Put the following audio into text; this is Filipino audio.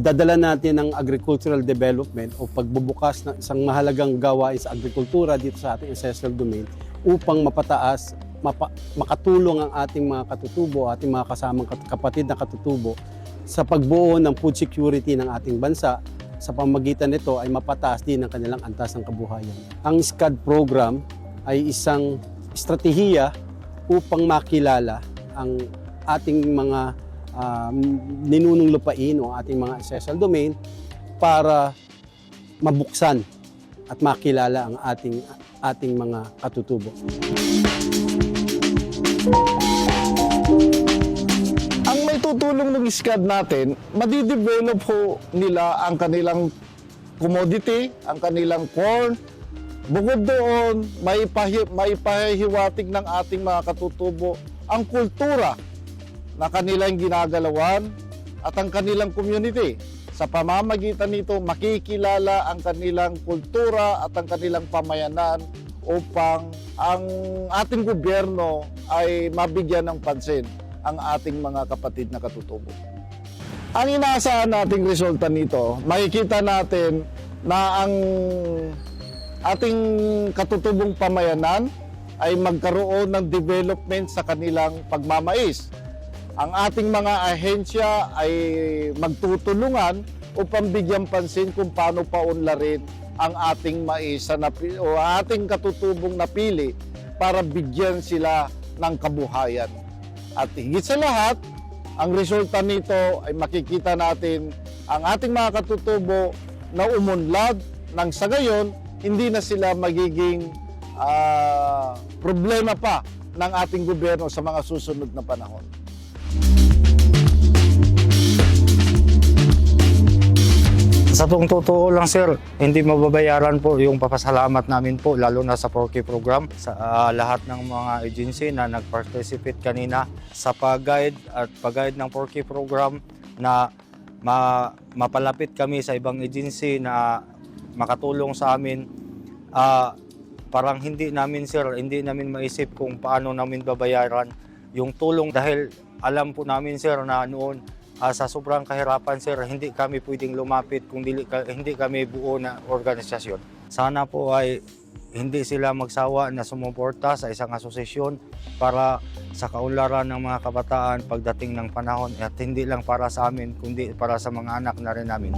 pagdadala natin ng agricultural development o pagbubukas ng isang mahalagang gawain sa agrikultura dito sa ating ancestral domain upang mapataas, makatulong ang ating mga katutubo, ating mga kasamang kapatid na katutubo sa pagbuo ng food security ng ating bansa. Sa pamamagitan nito ay mapataas din ang kanilang antas ng kabuhayan. Ang SCAD program ay isang estratehiya upang makilala ang ating mga ninunong lupain o ating mga ancestral domain para mabuksan at makilala ang ating mga katutubo. Ang may tutulong ng SCAD natin, madidevelop ho nila ang kanilang commodity, ang kanilang corn. Bukod doon, maipahiwatig ng ating mga katutubo ang kultura na kanilang ginagalawan at ang kanilang community. Sa pamamagitan nito, makikilala ang kanilang kultura at ang kanilang pamayanan upang ang ating gobyerno ay mabigyan ng pansin ang ating mga kapatid na katutubo. Ang inaasahan nating resulta nito, makikita natin na ang ating katutubong pamayanan ay magkaroon ng development sa kanilang pagmamais. Ang ating mga ahensya ay magtutulungan upang bigyan pansin kung paano paunlarin ang ating mais o ating katutubong napili para bigyan sila ng kabuhayan. At higit sa lahat, ang resulta nito ay makikita natin ang ating mga katutubo na umunlad nang sa gayon, hindi na sila magiging problema pa ng ating gobyerno sa mga susunod na panahon. Sa pong totoo lang sir, hindi mababayaran po yung papasalamat namin po lalo na sa 4K program sa lahat ng mga agency na nag-participate kanina sa pag-guide at pag-guide ng 4K program na mapalapit kami sa ibang agency na makatulong sa amin. Parang hindi namin maisip kung paano namin babayaran yung tulong dahil alam po namin sir na noon sa sobrang kahirapan sir, hindi kami pwedeng lumapit kung hindi kami buo na organisasyon. Sana po ay hindi sila magsawa na sumuporta sa isang asosasyon para sa kaunlaran ng mga kabataan pagdating ng panahon at hindi lang para sa amin kundi para sa mga anak na rin namin.